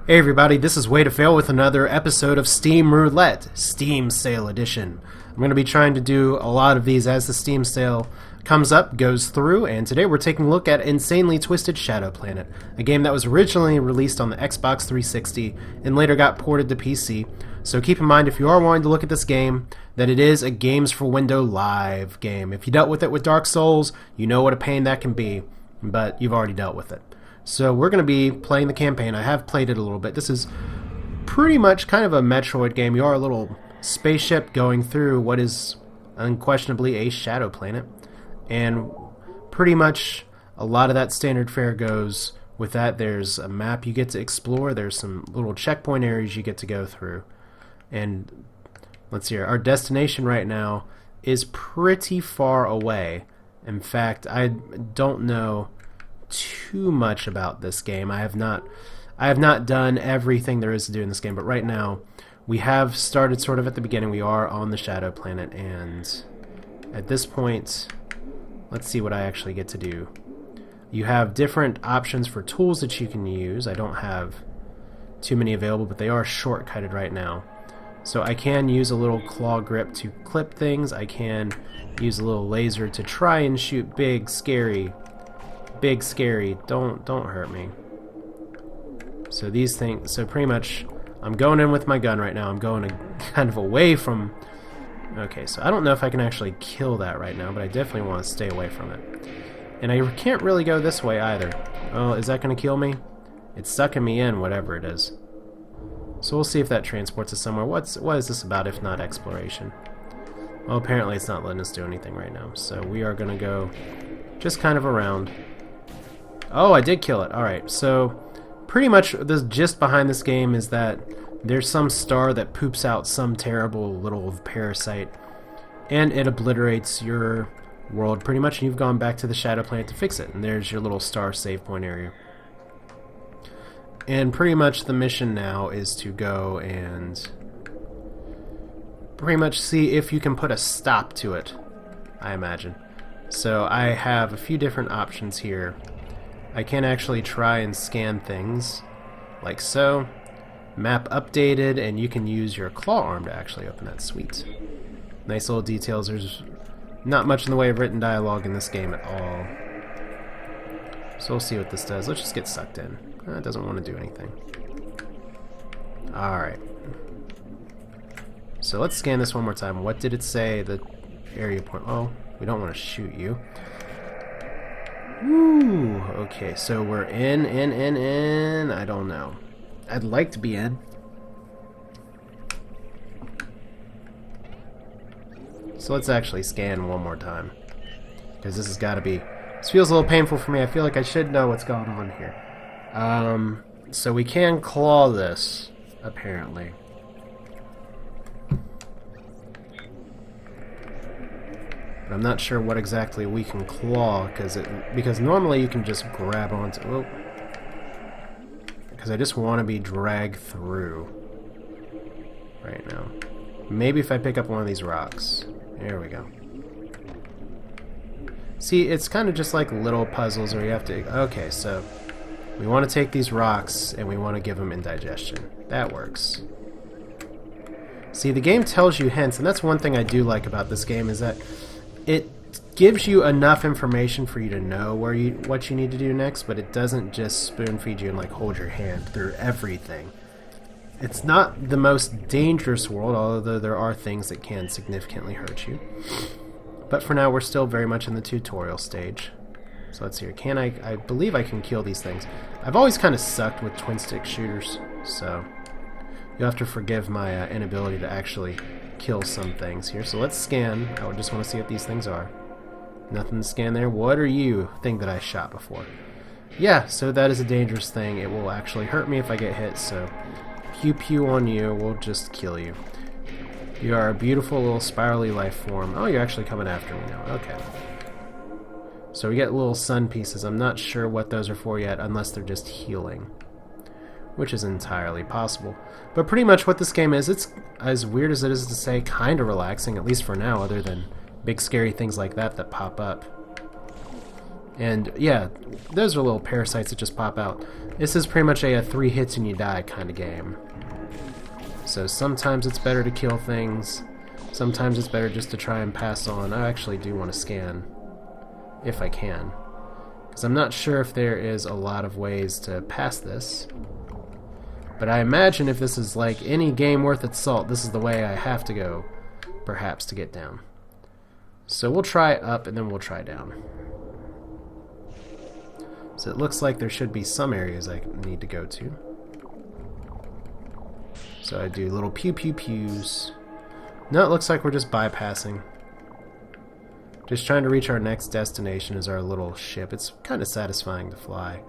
Hey everybody, this is Way to Fail with another episode of Steam Roulette, Steam Sale Edition. I'm going to be trying to do a lot of these as the Steam Sale comes up, goes through, and today we're taking a look at Insanely Twisted Shadow Planet, a game that was originally released on the Xbox 360 and later got ported to PC. So keep in mind, if you are wanting to look at this game, that it is a Games for Window Live game. If you dealt with it with Dark Souls, you know what a pain that can be, but you've already dealt with it. So we're going to be playing the campaign. I have played it a little bit. This is pretty much kind of a Metroid game. You are a little spaceship going through what is unquestionably a shadow planet. And pretty much a lot of that standard fare goes with that. There's a map you get to explore. There's some little checkpoint areas you get to go through. And let's see here. Our destination right now is pretty far away. In fact, I don't know too much about this game. I have not done everything there is to do in this game, but right now we have started sort of at the beginning. We are on the shadow planet, and at this point, let's see what I actually get to do. You have different options for tools that you can use. I don't have too many available, but they are shortcutted right now. So I can use a little claw grip to clip things. I can use a little laser to try and shoot big scary, don't hurt me. So these things, so pretty much I'm going in with my gun right now. I'm going kind of away from, okay, so I don't know if I can actually kill that right now, but I definitely want to stay away from it. And I can't really go this way either. Oh, is that going to kill me? It's sucking me in, whatever it is. So we'll see if that transports us somewhere. What is this about if not exploration? Well, apparently it's not letting us do anything right now. So we are going to go just kind of around. Oh, I did kill it. Alright, so pretty much the gist behind this game is that there's some star that poops out some terrible little parasite, and it obliterates your world pretty much, and you've gone back to the shadow planet to fix it, and there's your little star save point area. And pretty much the mission now is to go and pretty much see if you can put a stop to it, I imagine. So I have a few different options here. I can actually try and scan things, like so. Map updated, and you can use your claw arm to actually open that. Sweet. Nice little details. There's not much in the way of written dialogue in this game at all. So we'll see what this does. Let's just get sucked in. It doesn't want to do anything. Alright. So let's scan this one more time. What did it say? The area point. Oh, we don't want to shoot you. Woo! Okay, so we're in. I don't know. I'd like to be in. So let's actually scan one more time, because this has got to be... This feels a little painful for me. I feel like I should know what's going on here. So we can claw this, apparently. I'm not sure what exactly we can claw, because normally you can just grab onto... Oh, because I just want to be dragged through right now. Maybe if I pick up one of these rocks. There we go. See, it's kind of just like little puzzles where you have to... Okay, so we want to take these rocks and we want to give them indigestion. That works. See, the game tells you hints, and that's one thing I do like about this game, is that it gives you enough information for you to know what you need to do next, but it doesn't just spoon feed you and like hold your hand through everything. It's not the most dangerous world, although there are things that can significantly hurt you. But for now, we're still very much in the tutorial stage. So let's see here. Can I believe I can kill these things. I've always kind of sucked with twin stick shooters, so you'll have to forgive my inability to actually kill some things here. So let's scan. I just want to see what these things are. Nothing to scan there. What are you? Thing that I shot before. Yeah, so that is a dangerous thing. It will actually hurt me if I get hit, so pew pew on you will just kill you. You are a beautiful little spirally life form. Oh, you're actually coming after me now. Okay. So we get little sun pieces. I'm not sure what those are for yet, unless they're just healing, which is entirely possible. But pretty much what this game is, it's, as weird as it is to say, kind of relaxing, at least for now, other than big scary things like that pop up. And yeah, those are little parasites that just pop out. This is pretty much a 3 hits and you die kind of game. So sometimes it's better to kill things. Sometimes it's better just to try and pass on. I actually do want to scan, if I can. Because I'm not sure if there is a lot of ways to pass this. But I imagine if this is like any game worth its salt, this is the way I have to go, perhaps, to get down. So we'll try up and then we'll try down. So it looks like there should be some areas I need to go to. So I do little pew pew pews. No, it looks like we're just bypassing. Just trying to reach our next destination is our little ship. It's kind of satisfying to fly.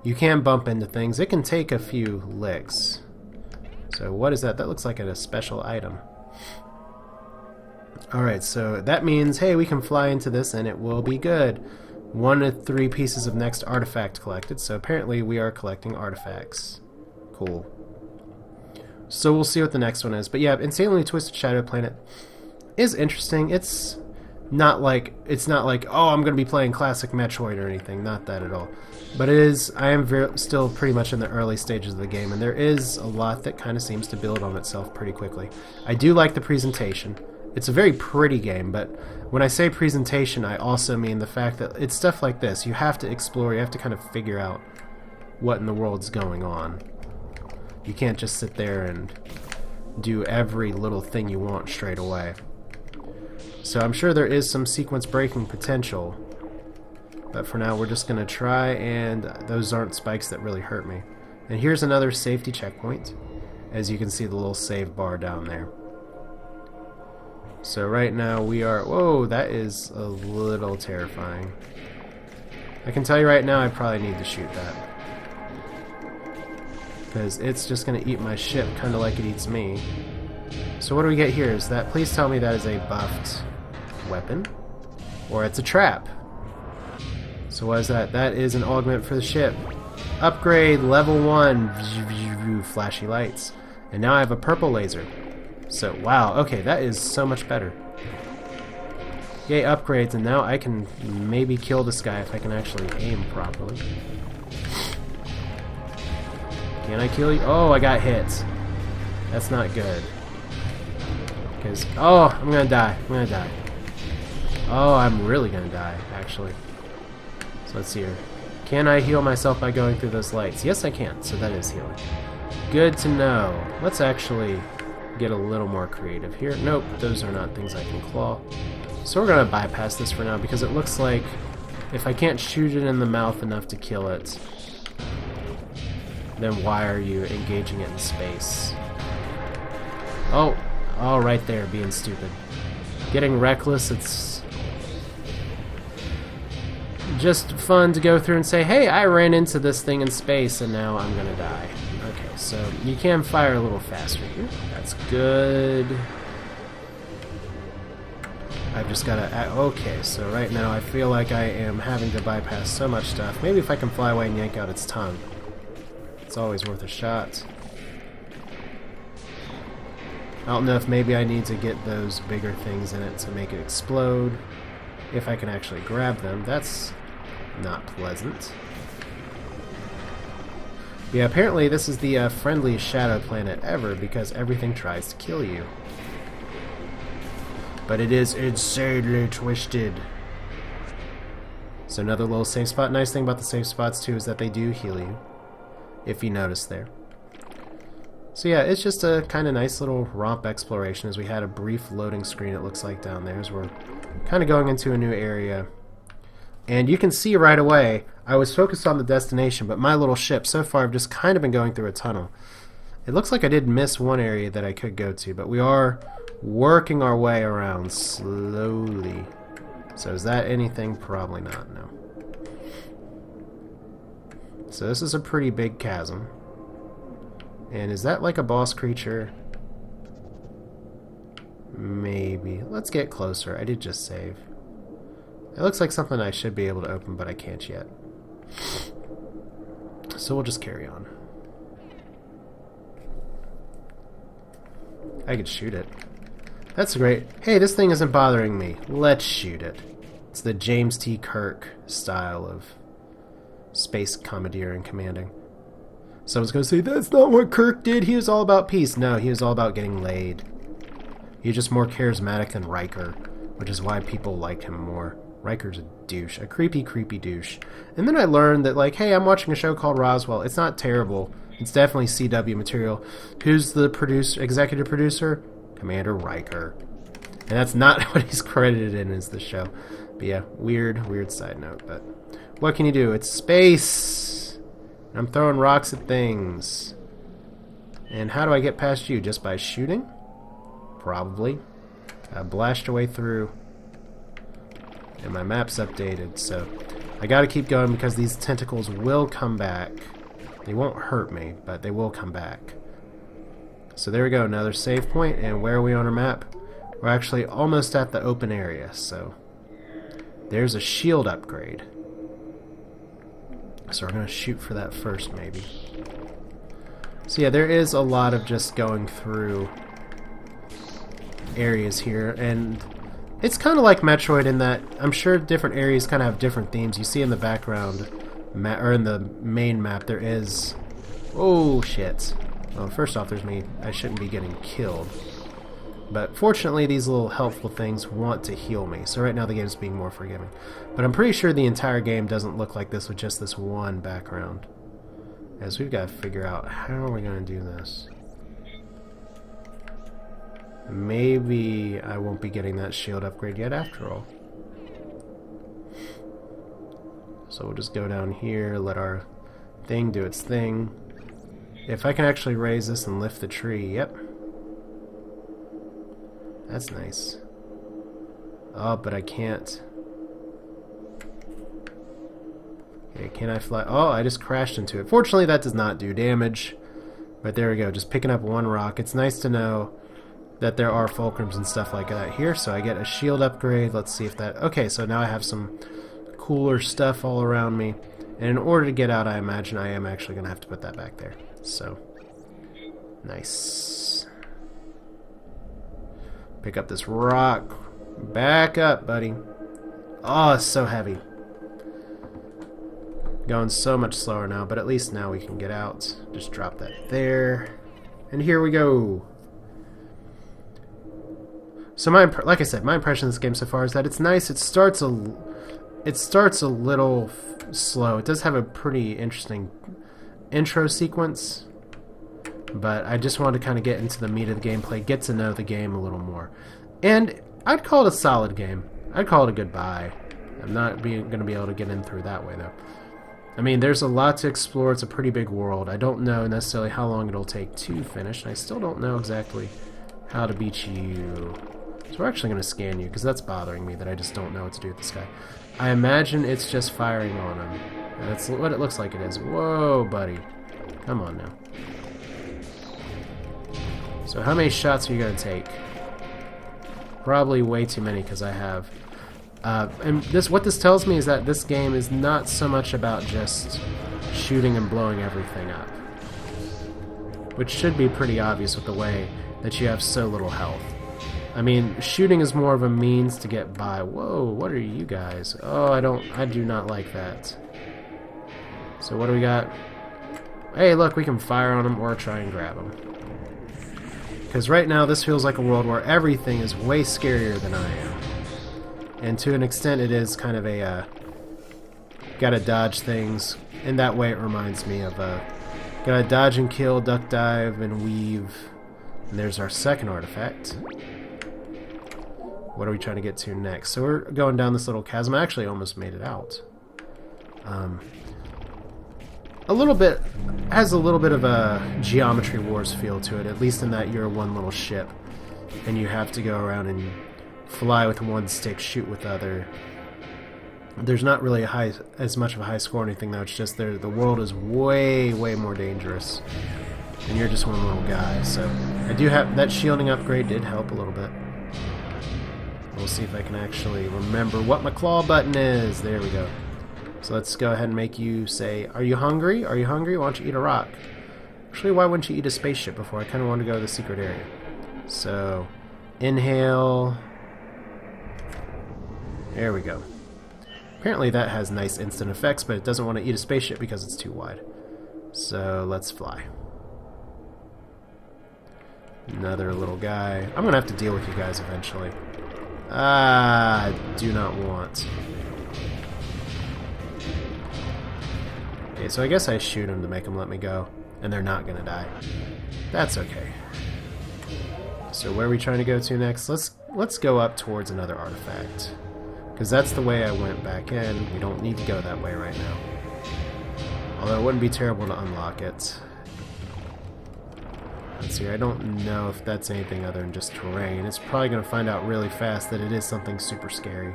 You can bump into things. It can take a few licks. So what is that? That looks like a special item. Alright, so that means, hey, we can fly into this and it will be good. 1 of 3 pieces of next artifact collected, so apparently we are collecting artifacts. Cool. So we'll see what the next one is. But yeah, Insanely Twisted Shadow Planet is interesting. It's not like, oh, I'm going to be playing classic Metroid or anything. Not that at all. But it is, I am still pretty much in the early stages of the game, and there is a lot that kind of seems to build on itself pretty quickly. I do like the presentation. It's a very pretty game, but when I say presentation, I also mean the fact that it's stuff like this. You have to explore, you have to kind of figure out what in the world's going on. You can't just sit there and do every little thing you want straight away. So I'm sure there is some sequence breaking potential, but for now we're just going to try, and those aren't spikes that really hurt me. And here's another safety checkpoint. As you can see, the little save bar down there. So right now we are... Whoa, that is a little terrifying. I can tell you right now I probably need to shoot that. Because it's just going to eat my ship, kind of like it eats me. So what do we get here? Is that... Please tell me that is a buffed weapon. Or it's a trap. So what is that? That is an augment for the ship. Upgrade level 1. Flashy lights. And now I have a purple laser. So, wow, okay, that is so much better. Yay, upgrades, and now I can maybe kill this guy if I can actually aim properly. Can I kill you? Oh, I got hit. That's not good. Because, oh, I'm gonna die. I'm gonna die. Oh, I'm really gonna die, actually. So let's see here. Can I heal myself by going through those lights? Yes, I can, so that is healing. Good to know. Let's actually get a little more creative here. Nope, those are not things I can claw. So we're going to bypass this for now because it looks like if I can't shoot it in the mouth enough to kill it, then why are you engaging it in space? Oh, right there, being stupid. Getting reckless, it's just fun to go through and say, hey, I ran into this thing in space and now I'm going to die. Okay, so you can fire a little faster here. That's good. I've just got to... Okay, so right now I feel like I am having to bypass so much stuff. Maybe if I can fly away and yank out its tongue. It's always worth a shot. I don't know if maybe I need to get those bigger things in it to make it explode. If I can actually grab them. That's not pleasant. Yeah, apparently this is the friendliest shadow planet ever because everything tries to kill you. But it is insanely twisted. So another little safe spot. Nice thing about the safe spots too is that they do heal you, if you notice there. So yeah, it's just a kind of nice little romp exploration as we had a brief loading screen, it looks like, down there as we're kind of going into a new area. And you can see right away, I was focused on the destination, but my little ship, so far I've just kind of been going through a tunnel. It looks like I did miss one area that I could go to, but we are working our way around slowly. So is that anything? Probably not, no. So this is a pretty big chasm. And is that like a boss creature? Maybe. Let's get closer. I did just save. It looks like something I should be able to open, but I can't yet. So we'll just carry on. I could shoot it. That's great. Hey, this thing isn't bothering me. Let's shoot it. It's the James T. Kirk style of space commandeering, commanding. Someone's going to say, that's not what Kirk did. He was all about peace. No, he was all about getting laid. He's just more charismatic than Riker, which is why people like him more. Riker's a douche. A creepy, creepy douche. And then I learned that, like, hey, I'm watching a show called Roswell. It's not terrible. It's definitely CW material. Who's the executive producer? Commander Riker. And that's not what he's credited in as the show. But yeah, weird side note. But what can you do? It's space. I'm throwing rocks at things. And how do I get past you? Just by shooting? Probably. I blast your way through. And my map's updated, so I gotta keep going because these tentacles will come back. They won't hurt me, but they will come back. So there we go, another save point, and where are we on our map? We're actually almost at the open area, so there's a shield upgrade. So we're gonna shoot for that first, maybe. So yeah, there is a lot of just going through areas here, and it's kind of like Metroid in that I'm sure different areas kind of have different themes. You see in the background, or in the main map, there is... Oh, shit. Well, first off, there's me. I shouldn't be getting killed. But fortunately, these little helpful things want to heal me. So right now the game's being more forgiving. But I'm pretty sure the entire game doesn't look like this with just this one background. As we've got to figure out how are we going to do this. Maybe I won't be getting that shield upgrade yet after all. So we'll just go down here, let our thing do its thing. If I can actually raise this and lift the tree, yep. That's nice. Oh, but I can't. Okay, can I fly? Oh, I just crashed into it. Fortunately, that does not do damage. But there we go, just picking up one rock. It's nice to know that there are fulcrums and stuff like that here, so I get a shield upgrade. Let's see if that... Okay, so now I have some cooler stuff all around me. And in order to get out, I imagine I am actually going to have to put that back there. So, nice. Pick up this rock. Back up, buddy. Oh, it's so heavy. Going so much slower now, but at least now we can get out. Just drop that there. And here we go. So like I said, my impression of this game so far is that it's nice. It starts a little slow. It does have a pretty interesting intro sequence, but I just want to kind of get into the meat of the gameplay, get to know the game a little more. And I'd call it a solid game. I'd call it a goodbye. I'm not going to be able to get in through that way, though. I mean, there's a lot to explore. It's a pretty big world. I don't know necessarily how long it'll take to finish, and I still don't know exactly how to beat you. So we're actually going to scan you, because that's bothering me that I just don't know what to do with this guy. I imagine it's just firing on him. That's what it looks like it is. Whoa, buddy. Come on now. So how many shots are you going to take? Probably way too many, because I have... and what this tells me is that this game is not so much about just shooting and blowing everything up. Which should be pretty obvious with the way that you have so little health. I mean, shooting is more of a means to get by. Whoa, what are you guys? Oh, I do not like that. So what do we got? Hey, look, we can fire on them or try and grab them. Because right now, this feels like a world where everything is way scarier than I am. And to an extent, it is kind of a, gotta dodge things. In that way, it reminds me of, gotta dodge and kill, duck dive, and weave. And there's our second artifact. What are we trying to get to next? So we're going down this little chasm. I actually almost made it out. A little bit, has a little bit of a Geometry Wars feel to it, at least in that you're one little ship. And you have to go around and fly with one stick, shoot with the other. There's not really as much of a high score or anything, though. It's just the world is way, way more dangerous. And you're just one little guy. So I do have, that shielding upgrade did help a little bit. We'll see if I can actually remember what my claw button is. There we go. So let's go ahead and make you say, are you hungry? Are you hungry? Why don't you eat a rock? Actually, why wouldn't you eat a spaceship before? I kind of want to go to the secret area. So, inhale. There we go. Apparently that has nice instant effects, but it doesn't want to eat a spaceship because it's too wide. So let's fly. Another little guy. I'm going to have to deal with you guys eventually. I do not want. Okay, so I guess I shoot them to make them let me go. And they're not going to die. That's okay. So where are we trying to go to next? Let's go up towards another artifact. Because that's the way I went back in. We don't need to go that way right now. Although it wouldn't be terrible to unlock it. Let's see, I don't know if that's anything other than just terrain. It's probably going to find out really fast that it is something super scary.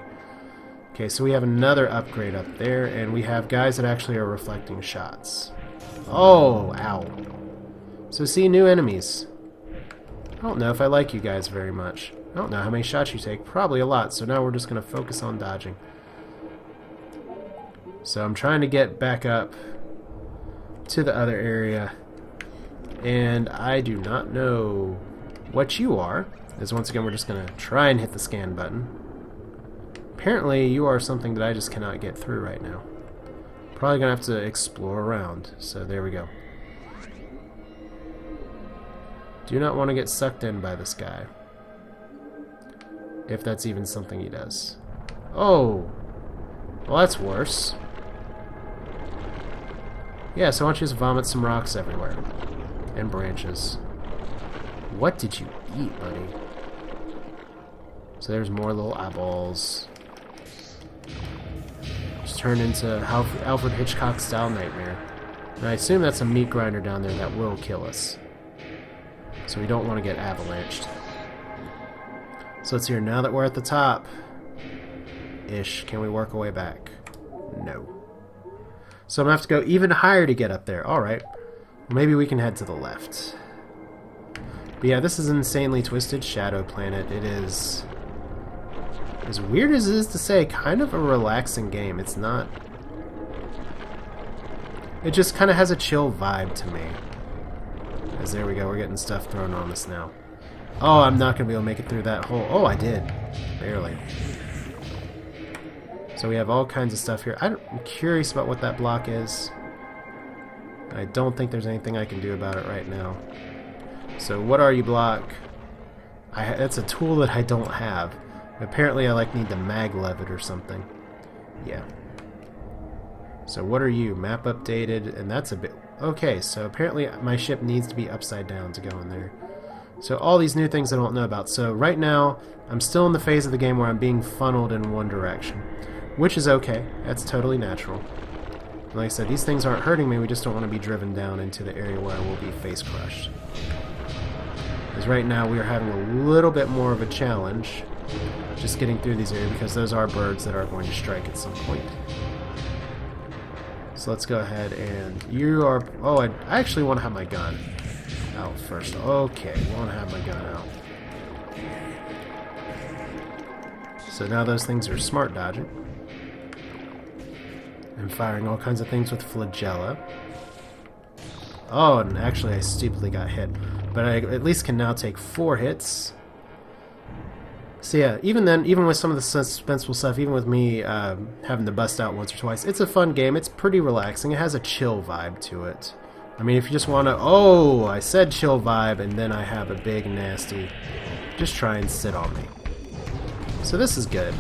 Okay, so we have another upgrade up there, and we have guys that actually are reflecting shots. Oh, ow. So see, new enemies. I don't know if I like you guys very much. I don't know how many shots you take. Probably a lot, so now we're just going to focus on dodging. So I'm trying to get back up to the other area. And I do not know what you are. As once again, we're just going to try and hit the scan button. Apparently, you are something that I just cannot get through right now. Probably going to have to explore around. So there we go. Do not want to get sucked in by this guy. If that's even something he does. Oh! Well, that's worse. Yeah, so why don't you just vomit some rocks everywhere. And branches. What did you eat, buddy? So there's more little eyeballs. Just turned into Alfred Hitchcock style nightmare. And I assume that's a meat grinder down there that will kill us. So we don't want to get avalanched. So let's hear, now that we're at the top ish, can we work our way back? No. So I'm gonna have to go even higher to get up there. Alright. Maybe we can head to the left. But yeah, this is an insanely twisted shadow planet. It is, as weird as it is to say, kind of a relaxing game. It's not... It just kind of has a chill vibe to me. As there we go, we're getting stuff thrown on us now. Oh, I'm not going to be able to make it through that hole. Oh, I did. Barely. So we have all kinds of stuff here. I'm curious about what that block is. I don't think there's anything I can do about it right now. So what are you, block? That's a tool that I don't have. Apparently I need to maglev it or something. Yeah. So what are you? Map updated, and that's a bit... Okay, so apparently my ship needs to be upside down to go in there. So all these new things I don't know about. So right now, I'm still in the phase of the game where I'm being funneled in one direction. Which is okay. That's totally natural. And like I said, these things aren't hurting me, we just don't want to be driven down into the area where I will be face crushed. Because right now we are having a little bit more of a challenge just getting through these areas, because those are birds that are going to strike at some point. So let's go ahead and... You are... Oh, I actually want to have my gun out first. Okay, want to have my gun out. So now those things are smart dodging. And firing all kinds of things with flagella. Oh, and actually I stupidly got hit. But I at least can now take 4 hits. So yeah, even then, even with some of the suspenseful stuff, even with me having to bust out once or twice, it's a fun game. It's pretty relaxing. It has a chill vibe to it. I mean, if you just want to... Oh, I said chill vibe, and then I have a big, nasty... Just try and sit on me. So this is good.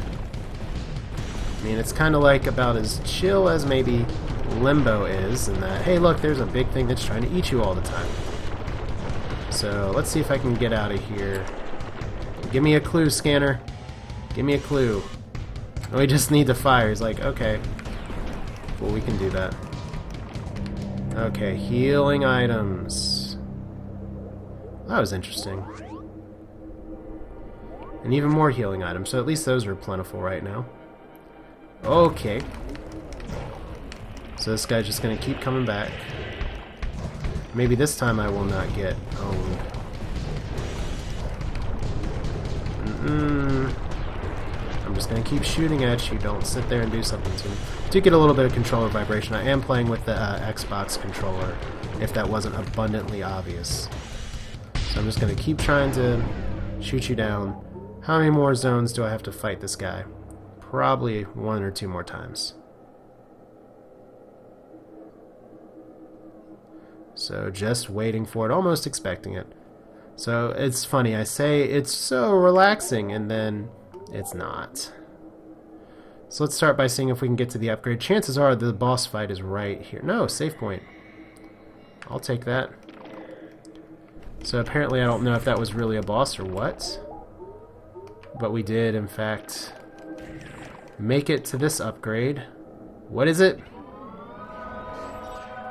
I mean, it's kind of like about as chill as maybe Limbo is, in that, hey, look, there's a big thing that's trying to eat you all the time. So let's see if I can get out of here. Give me a clue, scanner. Give me a clue. Oh, we just need to fire. He's like, okay. Well, we can do that. Okay, healing items. That was interesting. And even more healing items, so at least those are plentiful right now. Okay. So this guy's just gonna keep coming back. Maybe this time I will not get owned. I'm just gonna keep shooting at you. Don't sit there and do something to me. Do get a little bit of controller vibration. I am playing with the Xbox controller, if that wasn't abundantly obvious. So I'm just gonna keep trying to shoot you down. How many more zones do I have to fight this guy? probably 1 or 2 more times. So just waiting for it, almost expecting it. So it's funny, I say it's so relaxing, and then it's not. So let's start by seeing if we can get to the upgrade. Chances are the boss fight is right here. No, save point. I'll take that. So apparently I don't know if that was really a boss or what. But we did, in fact, make it to this upgrade. What is it?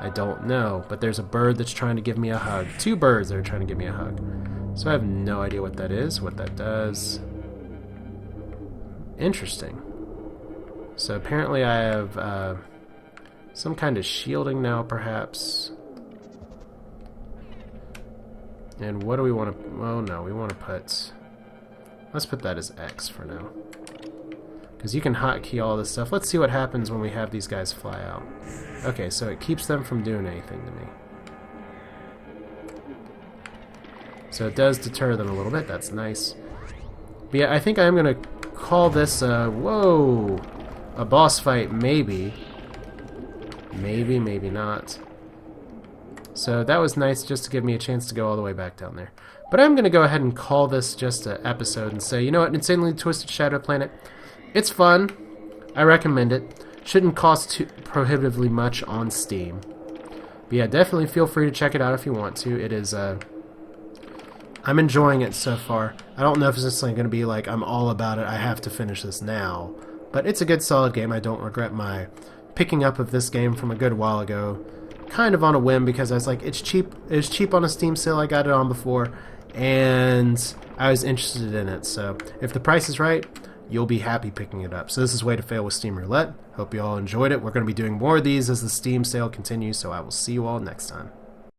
I don't know, but there's a bird that's trying to give me a hug. 2 birds that are trying to give me a hug. So I have no idea what that is, what that does. Interesting. So apparently I have some kind of shielding now, perhaps. And what do we want to... Oh no, we want to put... Let's put that as X for now. Because you can hotkey all this stuff. Let's see what happens when we have these guys fly out. Okay, so it keeps them from doing anything to me. So it does deter them a little bit. That's nice. But yeah, I think I'm going to call this whoa! A boss fight, maybe. Maybe, maybe not. So that was nice just to give me a chance to go all the way back down there. But I'm going to go ahead and call this just an episode and say, you know what, Insanely Twisted Shadow Planet, it's fun. I recommend it. Shouldn't cost too prohibitively much on Steam. But yeah, definitely feel free to check it out if you want to. It is, I'm enjoying it so far. I don't know if it's just going to be like, I'm all about it, I have to finish this now. But it's a good, solid game. I don't regret my picking up of this game from a good while ago. Kind of on a whim because I was like, it's cheap. It was cheap on a Steam sale. I got it on before, and I was interested in it. So if the price is right, you'll be happy picking it up. So this is Way to Fail with Steam Roulette. Hope you all enjoyed it. We're going to be doing more of these as the Steam sale continues, so I will see you all next time.